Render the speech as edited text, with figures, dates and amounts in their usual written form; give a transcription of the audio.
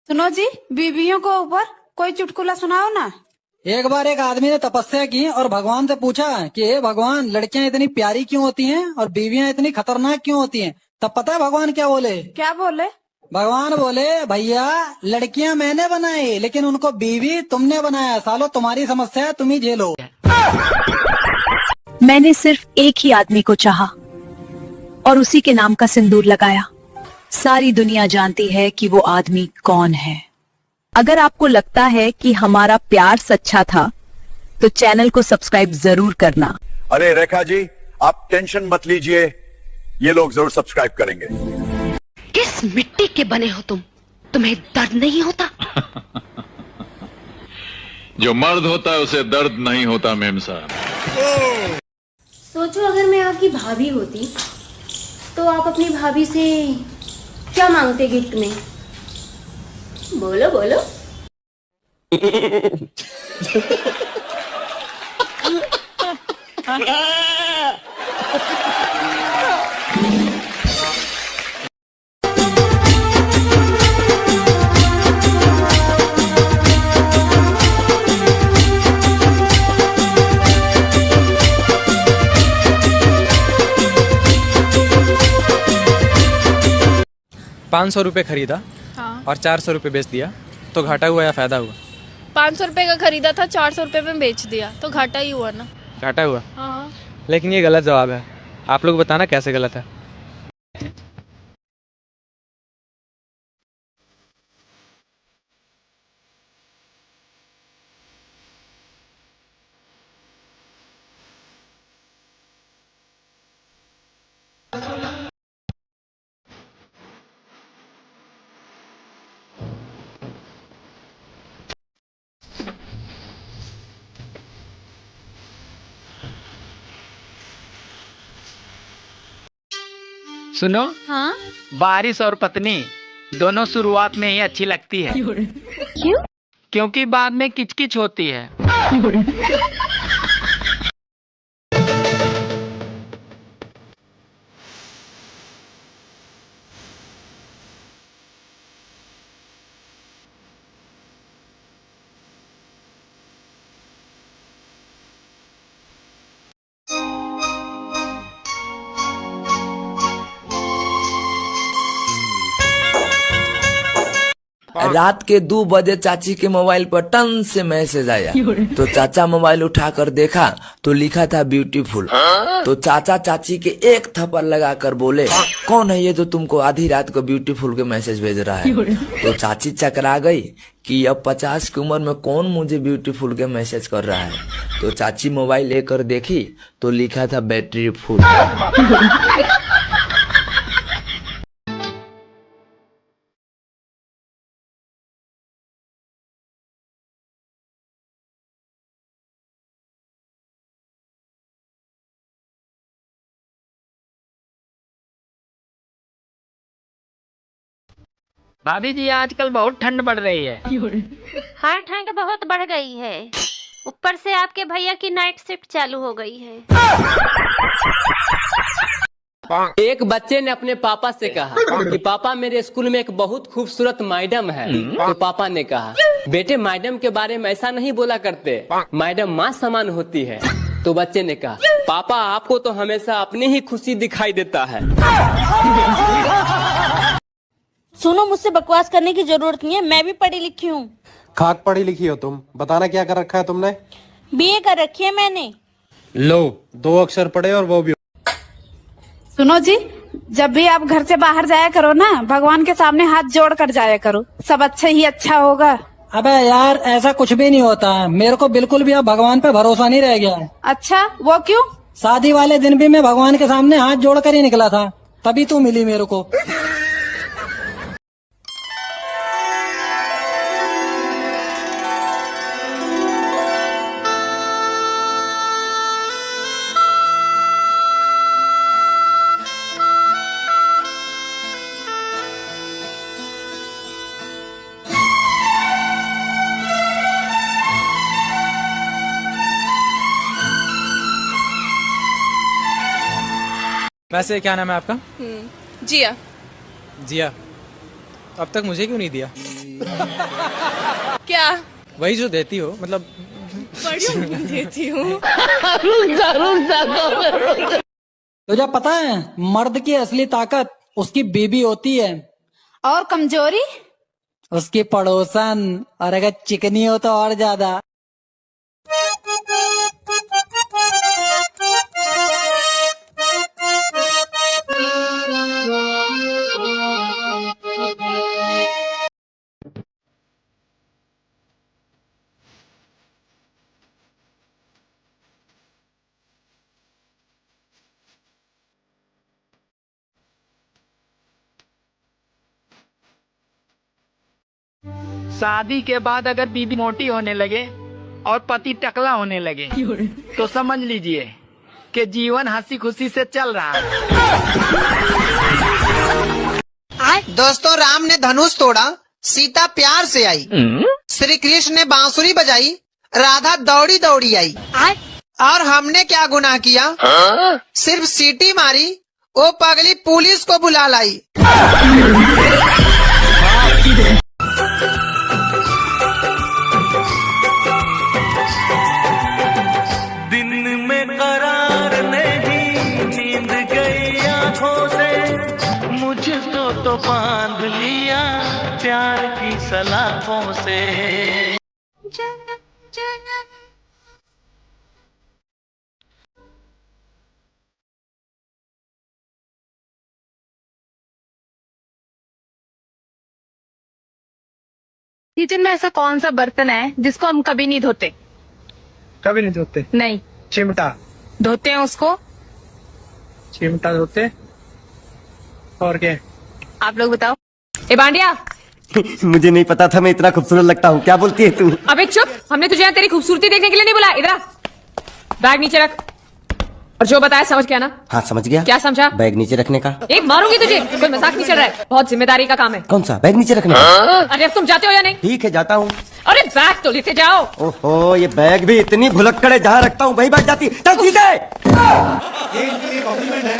सुनो जी, बीवियों को ऊपर कोई चुटकुला सुनाओ ना। एक बार एक आदमी ने तपस्या की और भगवान से पूछा कि हे भगवान, लड़कियां इतनी प्यारी क्यों होती हैं और बीवियां इतनी खतरनाक क्यों होती हैं। तब पता है भगवान क्या बोले? क्या बोले? भगवान बोले, भैया लड़कियां मैंने बनाई लेकिन उनको बीवी तुमने बनाया। सालो तुम्हारी समस्या है, तुम ही झेलो। मैंने सिर्फ एक ही आदमी को चाहा और उसी के नाम का सिंदूर लगाया। सारी दुनिया जानती है कि वो आदमी कौन है। अगर आपको लगता है कि हमारा प्यार सच्चा था तो चैनल को सब्सक्राइब जरूर करना। अरे रेखा जी, आप टेंशन मत लीजिए, ये लोग जरूर सब्सक्राइब करेंगे। किस मिट्टी के बने हो तुम? तुम्हें दर्द नहीं होता? जो मर्द होता है उसे दर्द नहीं होता मेम साहब। सोचो अगर मैं आपकी भाभी होती तो आप अपनी भाभी से क्या मांगते गिफ्ट में? बोलो बोलो। ₹500 खरीदा और 400 रुपये बेच दिया तो घाटा हुआ या फायदा हुआ? 500 रुपये का खरीदा था, 400 रुपये में बेच दिया तो घाटा ही हुआ ना। घाटा हुआ। हाँ। लेकिन ये गलत जवाब है। आप लोग बताना कैसे गलत है। सुनो, हाँ? बारिश और पत्नी दोनों शुरुआत में ही अच्छी लगती है। क्यों? क्योंकि बाद में किचकिच होती है। रात के 2 बजे चाची के मोबाइल पर टन से मैसेज आया तो चाचा मोबाइल उठाकर देखा तो लिखा था ब्यूटीफुल। तो चाचा चाची के एक थप्पड़ लगाकर बोले, कौन है ये जो तुमको आधी रात को ब्यूटीफुल के मैसेज भेज रहा है? तो चाची चकरा गई कि अब 50 की उम्र में कौन मुझे ब्यूटीफुल के मैसेज कर रहा है। तो चाची मोबाइल लेकर देखी तो लिखा था बैटरी फुल। भाभी जी, आजकल बहुत ठंड बढ़ रही है। हाँ, ठंड बहुत बढ़ गई है। ऊपर से आपके भैया की नाइट शिफ्ट चालू हो गई है। एक बच्चे ने अपने पापा से कहा कि पापा, मेरे स्कूल में एक बहुत खूबसूरत मैडम है। तो पापा ने कहा, बेटे मैडम के बारे में ऐसा नहीं बोला करते, मैडम माँ समान होती है। तो बच्चे ने कहा, पापा आपको तो हमेशा अपनी ही खुशी दिखाई देता है। सुनो, मुझसे बकवास करने की जरूरत नहीं है, मैं भी पढ़ी लिखी हूँ। खाक पढ़ी लिखी हो तुम, बताना क्या कर रखा है तुमने? बीए कर रखी है मैंने। लो, 2 अक्षर पढ़े और वो भी। सुनो जी, जब भी आप घर से बाहर जाया करो ना, भगवान के सामने हाथ जोड़ कर जाया करो, सब अच्छा ही अच्छा होगा। अबे यार, ऐसा कुछ भी नहीं होता। मेरे को बिल्कुल भी अब भगवान पे भरोसा नहीं रह गया है। अच्छा, वो क्यों? शादी वाले दिन भी मैं भगवान के सामने हाथ जोड़ कर ही निकला था, तभी तू मिली मेरे को। वैसे क्या नाम है आपका? जिया। जिया। अब तक मुझे क्यों नहीं दिया? क्या वही जो देती हो, मतलब बड़ी देती हूँ। तुझे पता है मर्द की असली ताकत उसकी बीबी होती है, और कमजोरी उसकी पड़ोसन, और अगर चिकनी हो तो और ज्यादा। शादी के बाद अगर बीबी मोटी होने लगे और पति टकला होने लगे तो समझ लीजिए कि जीवन हंसी खुशी से चल रहा है। दोस्तों, राम ने धनुष तोड़ा, सीता प्यार से आई, श्री कृष्ण ने बांसुरी बजाई, राधा दौड़ी दौड़ी आई, और हमने क्या गुनाह किया? सिर्फ सीटी मारी, वो पगली पुलिस को बुला लाई। दिन में करार नहीं, नींद गई आंखों से, मुझको तो बांध लिया प्यार की सलाखों से। किचन में ऐसा कौन सा बर्तन है जिसको हम कभी नहीं धोते? कभी नहीं धोते? नहीं। चिमटा। धोते हैं उसको? चिमटा धोते। और क्या? आप लोग बताओ। ए बांडिया, मुझे नहीं पता था मैं इतना खूबसूरत लगता हूँ। क्या बोलती है तू? अबे चुप, हमने तुझे यहाँ तेरी खूबसूरती देखने के लिए नहीं बुलाया। इधर आ, बैग नीचे रख, और जो बताया समझ के आना। हाँ समझ गया। क्या समझा? बैग नीचे रखने का। एक मारूंगी तुझे, कोई मजाक नहीं चल रहा है, बहुत जिम्मेदारी का काम है। कौन सा? बैग नीचे रखने का। अरे अब तुम जाते हो या नहीं? ठीक है जाता हूँ। अरे बैग तो लेते जाओ। ओहो, ये बैग भी इतनी भुलक्कड़ है, जहाँ रखता हूँ वही बैठ जाती। चल सीधे।